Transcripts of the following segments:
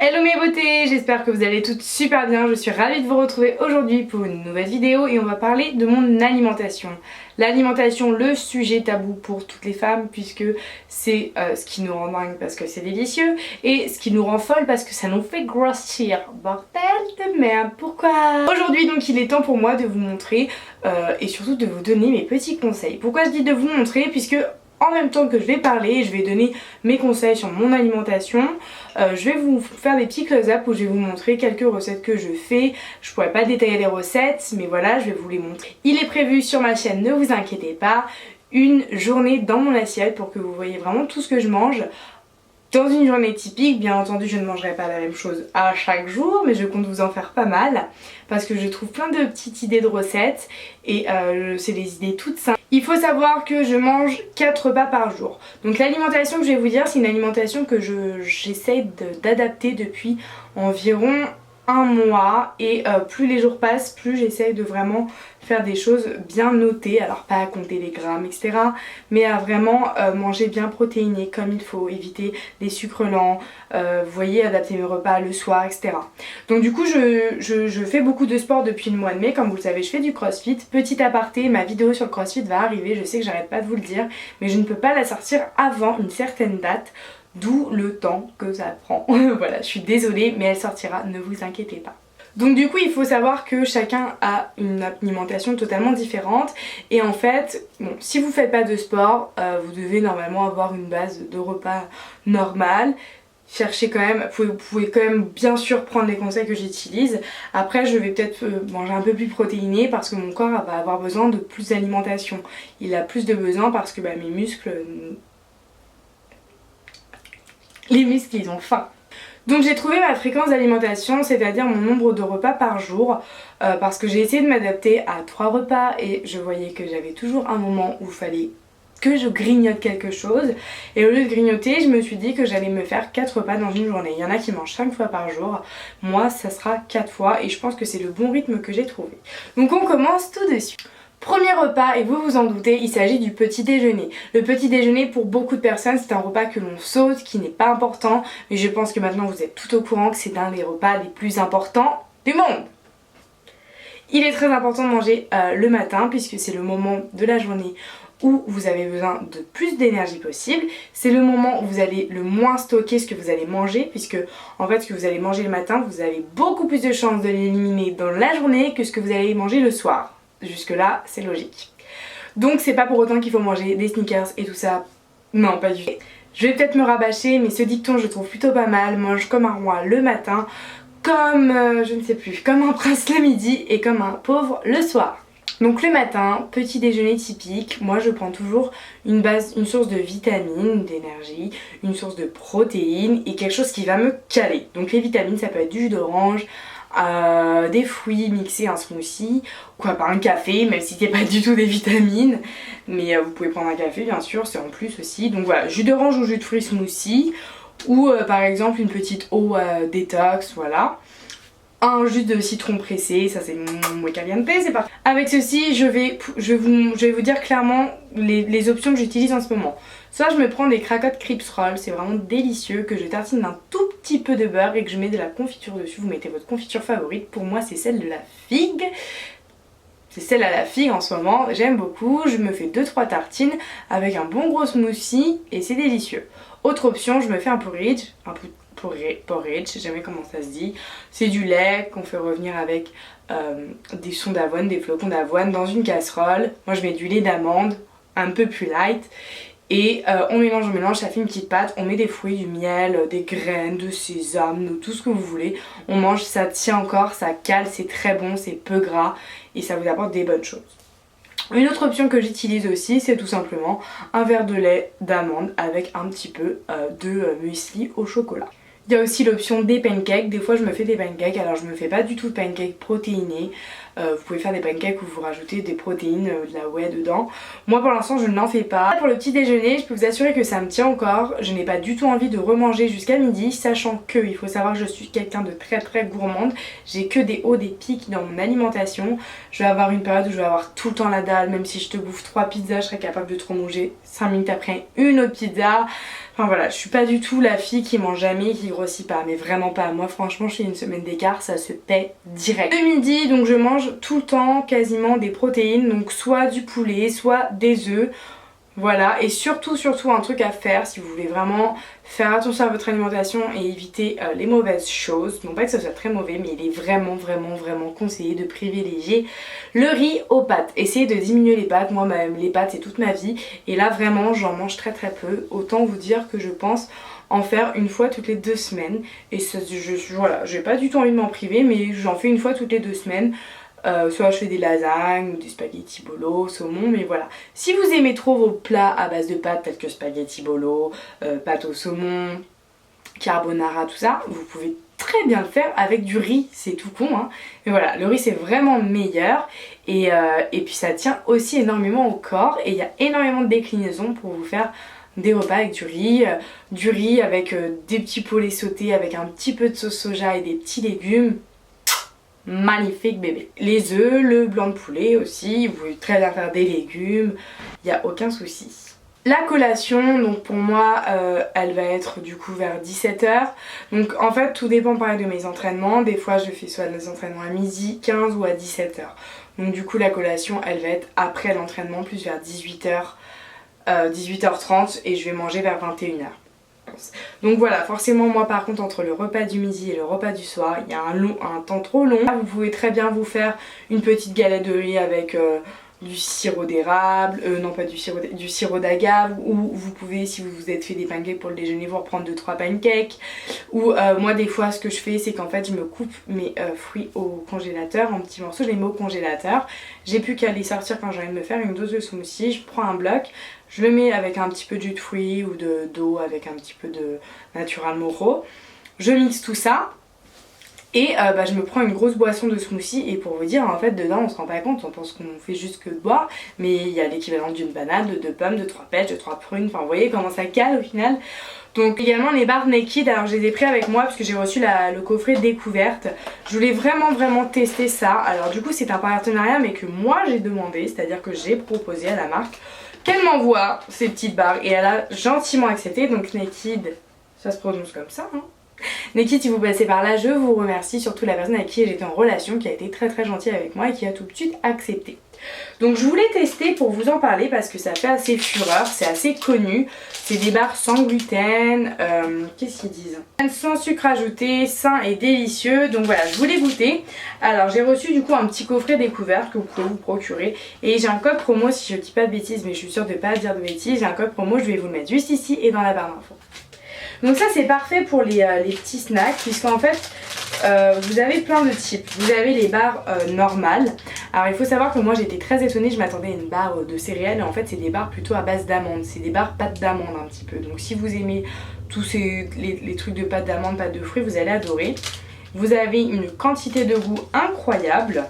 Hello mes beautés, j'espère que vous allez toutes super bien, je suis ravie de vous retrouver aujourd'hui pour une nouvelle vidéo et on va parler de mon alimentation. L'alimentation, le sujet tabou pour toutes les femmes puisque c'est ce qui nous rend dingue parce que c'est délicieux et ce qui nous rend folle parce que ça nous fait grossir. Bordel de merde, pourquoi? Aujourd'hui donc il est temps pour moi de vous montrer et surtout de vous donner mes petits conseils. Pourquoi je dis de vous montrer? Puisque en même temps que je vais parler, je vais donner mes conseils sur mon alimentation. Je vais vous faire des petits close-up où je vais vous montrer quelques recettes que je fais. Je pourrais pas détailler les recettes, mais voilà, je vais vous les montrer. Il est prévu sur ma chaîne, ne vous inquiétez pas, une journée dans mon assiette pour que vous voyez vraiment tout ce que je mange. Dans une journée typique, bien entendu, je ne mangerai pas la même chose à chaque jour, mais je compte vous en faire pas mal parce que je trouve plein de petites idées de recettes et c'est des idées toutes simples. Il faut savoir que je mange 4 repas par jour. Donc l'alimentation que je vais vous dire, c'est une alimentation que j'essaie d'adapter depuis environ un mois et plus les jours passent, plus j'essaye de vraiment faire des choses bien notées, alors pas à compter les grammes etc, mais à vraiment manger bien protéiné comme il faut, éviter les sucres lents, vous voyez, adapter mes repas le soir etc. Donc du coup je fais beaucoup de sport depuis le mois de mai, comme vous le savez je fais du crossfit. Petit aparté, ma vidéo sur le crossfit va arriver, je sais que j'arrête pas de vous le dire, mais je ne peux pas la sortir avant une certaine date. D'où le temps que ça prend. Voilà, je suis désolée, mais elle sortira, ne vous inquiétez pas. Donc du coup, il faut savoir que chacun a une alimentation totalement différente. Et en fait, bon, si vous faites pas de sport, vous devez normalement avoir une base de repas normale. Cherchez quand même, vous pouvez quand même bien sûr prendre les conseils que j'utilise. Après je vais peut-être manger un peu plus protéiné parce que mon corps va avoir besoin de plus d'alimentation. Il a plus de besoin parce que mes muscles... Les muscles ils ont faim. Donc j'ai trouvé ma fréquence d'alimentation, c'est-à-dire mon nombre de repas par jour, parce que j'ai essayé de m'adapter à 3 repas et je voyais que j'avais toujours un moment où il fallait que je grignote quelque chose, et au lieu de grignoter je me suis dit que j'allais me faire 4 repas dans une journée. Il y en a qui mangent 5 fois par jour, moi ça sera 4 fois et je pense que c'est le bon rythme que j'ai trouvé. Donc on commence tout de suite. Premier repas, et vous vous en doutez, il s'agit du petit déjeuner. Le petit déjeuner pour beaucoup de personnes c'est un repas que l'on saute, qui n'est pas important, mais je pense que maintenant vous êtes tout au courant que c'est un des repas les plus importants du monde. Il est très important de manger le matin puisque c'est le moment de la journée où vous avez besoin de plus d'énergie possible. C'est le moment où vous allez le moins stocker ce que vous allez manger, puisque en fait ce que vous allez manger le matin, vous avez beaucoup plus de chances de l'éliminer dans la journée que ce que vous allez manger le soir. Jusque là c'est logique. Donc c'est pas pour autant qu'il faut manger des sneakers et tout ça, non pas du tout. Je vais peut-être me rabâcher, mais ce dicton je trouve plutôt pas mal. Mange comme un roi le matin, comme je ne sais plus, comme un prince le midi et comme un pauvre le soir. Donc le matin, petit déjeuner typique, moi je prends toujours une source de vitamines, d'énergie, une source de protéines et quelque chose qui va me caler. Donc les vitamines ça peut être du jus d'orange, des fruits mixés, un smoothie, quoi, pas un café, même si c'est pas du tout des vitamines, mais vous pouvez prendre un café bien sûr, c'est en plus aussi. Donc voilà, jus d'orange ou jus de fruits smoothie, ou par exemple une petite eau détox, voilà. Un jus de citron pressé, ça c'est mon caliente, c'est parti. Avec ceci, je vais vous dire clairement les options que j'utilise en ce moment. Soit je me prends des cracottes Crips Roll, c'est vraiment délicieux, que je tartine d'un tout petit peu de beurre et que je mets de la confiture dessus. Vous mettez votre confiture favorite, pour moi c'est celle de la figue. C'est celle à la figue en ce moment, j'aime beaucoup. Je me fais 2-3 tartines avec un bon gros smoothie et c'est délicieux. Autre option, je me fais un porridge, porridge, je sais jamais comment ça se dit. C'est du lait qu'on fait revenir avec des sons d'avoine, des flocons d'avoine dans une casserole. Moi je mets du lait d'amande, un peu plus light. Et on mélange, ça fait une petite pâte, on met des fruits, du miel, des graines, de sésame, tout ce que vous voulez. On mange, ça tient encore, ça cale, c'est très bon, c'est peu gras et ça vous apporte des bonnes choses. Une autre option que j'utilise aussi, c'est tout simplement un verre de lait d'amande avec un petit peu de muesli au chocolat. Il y a aussi l'option des pancakes, des fois je me fais des pancakes, alors je me fais pas du tout de pancakes protéinés, Vous pouvez faire des pancakes où vous rajoutez des protéines, de la whey dedans. Moi pour l'instant je n'en fais pas. Pour le petit déjeuner, je peux vous assurer que ça me tient encore. Je n'ai pas du tout envie de remanger jusqu'à midi, sachant que il faut savoir que je suis quelqu'un de très gourmande. J'ai que des hauts, des pics dans mon alimentation. Je vais avoir une période où je vais avoir tout le temps la dalle, même si je te bouffe 3 pizzas, je serais capable de te manger 5 minutes après une autre pizza. Enfin voilà, je suis pas du tout la fille qui mange jamais et qui grossit pas, mais vraiment pas. Moi franchement, je fais une semaine d'écart, ça se paie direct. Le midi, donc je mange tout le temps quasiment des protéines, donc soit du poulet, soit des œufs. Voilà, et surtout un truc à faire si vous voulez vraiment faire attention à votre alimentation et éviter les mauvaises choses. Non pas que ça soit très mauvais, mais il est vraiment conseillé de privilégier le riz aux pâtes. Essayez de diminuer les pâtes. Moi les pâtes c'est toute ma vie et là vraiment j'en mange très peu. Autant vous dire que je pense en faire une fois toutes les 2 semaines. Et ça, voilà, j'ai pas du tout envie de m'en priver, mais j'en fais une fois toutes les 2 semaines. Soit je fais des lasagnes ou des spaghetti bolo, saumon, mais voilà. Si vous aimez trop vos plats à base de pâtes tels que spaghetti bolo, pâtes au saumon, carbonara, tout ça, vous pouvez très bien le faire avec du riz, c'est tout con hein. Mais voilà, le riz c'est vraiment meilleur et puis ça tient aussi énormément au corps et il y a énormément de déclinaisons pour vous faire des repas avec du riz avec des petits poulets sautés avec un petit peu de sauce soja et des petits légumes. Magnifique bébé. Les œufs, le blanc de poulet aussi, vous pouvez très bien faire des légumes, il n'y a aucun souci. La collation, donc pour moi, elle va être du coup vers 17 h. Donc en fait tout dépend pareil de mes entraînements, des fois je fais soit des entraînements à midi, 15 ou à 17 h. Donc du coup la collation elle va être après l'entraînement plus vers 18 h, 18h30 et je vais manger vers 21 h. Donc voilà, forcément moi par contre entre le repas du midi et le repas du soir il y a un temps trop long. Vous pouvez très bien vous faire une petite galette de riz avec du sirop d'érable, non pas du sirop d'agave, ou vous pouvez, si vous vous êtes fait des pancakes pour le déjeuner, vous reprendre 2-3 pancakes. Ou moi des fois ce que je fais c'est qu'en fait je me coupe mes fruits au congélateur en petits morceaux, je les mets au congélateur. J'ai plus qu'à les sortir quand j'ai envie de me faire une dose de smoothie, je prends un bloc, je le mets avec un petit peu de jus de fruits ou d'eau avec un petit peu de natural moro. Je mixe tout ça. Et je me prends une grosse boisson de smoothie et pour vous dire en fait dedans on se rend pas compte, on pense qu'on fait juste que de boire, mais il y a l'équivalent d'une banane, de 2 pommes, de 3 pêches, de 3 prunes, enfin vous voyez comment ça cale au final. Donc également les barres Naked, alors je les ai pris avec moi parce que j'ai reçu le coffret découverte. Je voulais vraiment tester ça, alors du coup c'est un partenariat mais que moi j'ai demandé, c'est à dire que j'ai proposé à la marque qu'elle m'envoie ces petites barres et elle a gentiment accepté. Donc Naked, ça se prononce comme ça hein. Naked, si vous passez par là, je vous remercie, surtout la personne avec qui j'étais en relation qui a été très gentille avec moi et qui a tout de suite accepté. Donc je voulais tester pour vous en parler parce que ça fait assez fureur, c'est assez connu. C'est des barres sans gluten, qu'est-ce qu'ils disent? Sans sucre ajouté, sain et délicieux. Donc voilà, je voulais goûter. Alors j'ai reçu du coup un petit coffret découverte que vous pouvez vous procurer. Et j'ai un code promo, si je dis pas de bêtises, mais je suis sûre de pas dire de bêtises. J'ai un code promo, je vais vous le mettre juste ici et dans la barre d'infos. Donc ça c'est parfait pour les petits snacks puisqu'en fait vous avez plein de types. Vous avez les barres normales. Alors il faut savoir que moi j'étais très étonnée, je m'attendais à une barre de céréales et en fait c'est des barres plutôt à base d'amandes. C'est des barres pâte d'amande un petit peu. Donc si vous aimez tous les trucs de pâte d'amande, pâte de fruits, vous allez adorer. Vous avez une quantité de goût incroyable.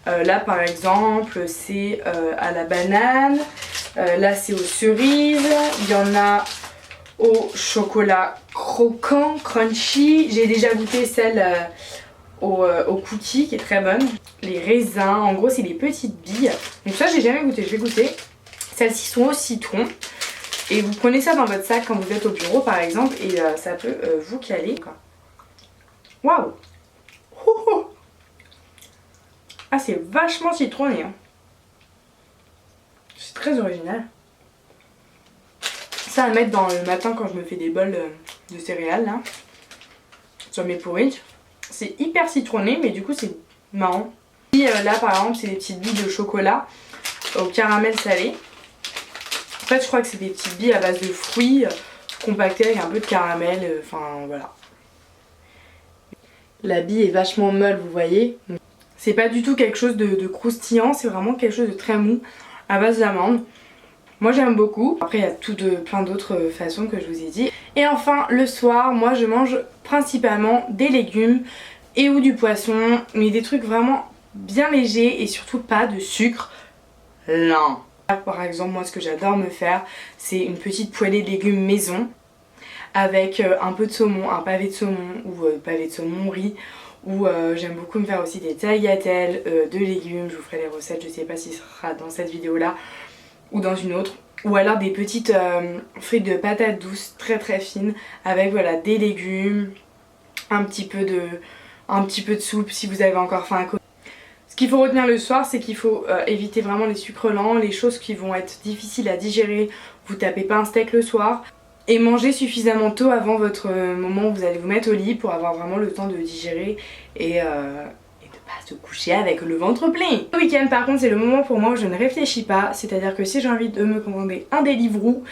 Là par exemple c'est à la banane, là c'est aux cerises, il y en a au chocolat croquant, crunchy. J'ai déjà goûté celle au cookie qui est très bonne. Les raisins, en gros c'est des petites billes. Donc ça j'ai jamais goûté, je vais goûter. Celles-ci sont au citron. Et vous prenez ça dans votre sac quand vous êtes au bureau par exemple et ça peut vous caler. Waouh! Ah c'est vachement citronné hein. C'est très original. Ça à mettre dans le matin quand je me fais des bols de céréales là, sur mes porridge. C'est hyper citronné mais du coup c'est marrant. Et là par exemple c'est des petites billes de chocolat au caramel salé. En fait je crois que c'est des petites billes à base de fruits compactées avec un peu de caramel, enfin voilà. La bille est vachement molle vous voyez. C'est pas du tout quelque chose de croustillant, c'est vraiment quelque chose de très mou à base d'amande. Moi j'aime beaucoup. Après il y a plein d'autres façons que je vous ai dit. Et enfin le soir, moi je mange principalement des légumes et ou du poisson. Mais des trucs vraiment bien léger et surtout pas de sucre lent. Par exemple, moi ce que j'adore me faire, c'est une petite poêlée de légumes maison avec un peu de saumon, un pavé de saumon ou pavé de saumon riz, ou j'aime beaucoup me faire aussi des tagliatelles de légumes. Je vous ferai les recettes, je sais pas si ce sera dans cette vidéo là ou dans une autre. Ou alors des petites frites de patates douces très très fines avec voilà des légumes, un petit peu de soupe si vous avez encore faim à côté. Ce qu'il faut retenir le soir, c'est qu'il faut éviter vraiment les sucres lents, les choses qui vont être difficiles à digérer. Vous tapez pas un steak le soir. Et manger suffisamment tôt avant votre moment où vous allez vous mettre au lit pour avoir vraiment le temps de digérer et de pas se coucher avec le ventre plein. Le week-end par contre c'est le moment pour moi où je ne réfléchis pas, c'est-à-dire que si j'ai envie de me commander un Deliveroo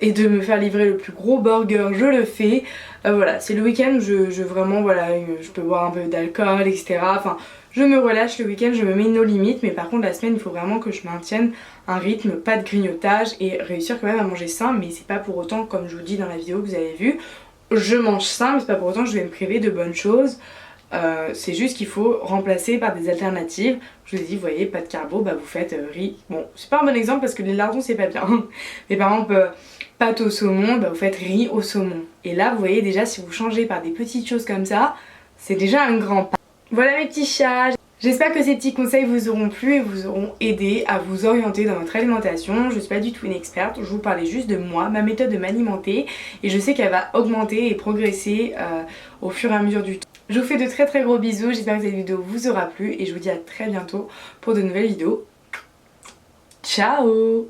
et de me faire livrer le plus gros burger, je le fais. Voilà, c'est le week-end où je vraiment voilà, je peux boire un peu d'alcool, etc. Enfin, je me relâche le week-end, je me mets nos limites, mais par contre la semaine il faut vraiment que je maintienne un rythme, pas de grignotage et réussir quand même à manger sain, mais c'est pas pour autant, comme je vous dis dans la vidéo que vous avez vue, je mange sain, mais c'est pas pour autant que je vais me priver de bonnes choses. C'est juste qu'il faut remplacer par des alternatives. Je vous ai dit, vous voyez, pas de carbo, bah vous faites riz. Bon, c'est pas un bon exemple parce que les lardons c'est pas bien. Mais par exemple, pâte au saumon, bah vous faites riz au saumon. Et là, vous voyez déjà, si vous changez par des petites choses comme ça, c'est déjà un grand pas. Voilà mes petits chats. J'espère que ces petits conseils vous auront plu et vous auront aidé à vous orienter dans votre alimentation. Je suis pas du tout une experte, je vous parlais juste de moi, ma méthode de m'alimenter et je sais qu'elle va augmenter et progresser au fur et à mesure du temps. Je vous fais de très très gros bisous, j'espère que cette vidéo vous aura plu et je vous dis à très bientôt pour de nouvelles vidéos. Ciao!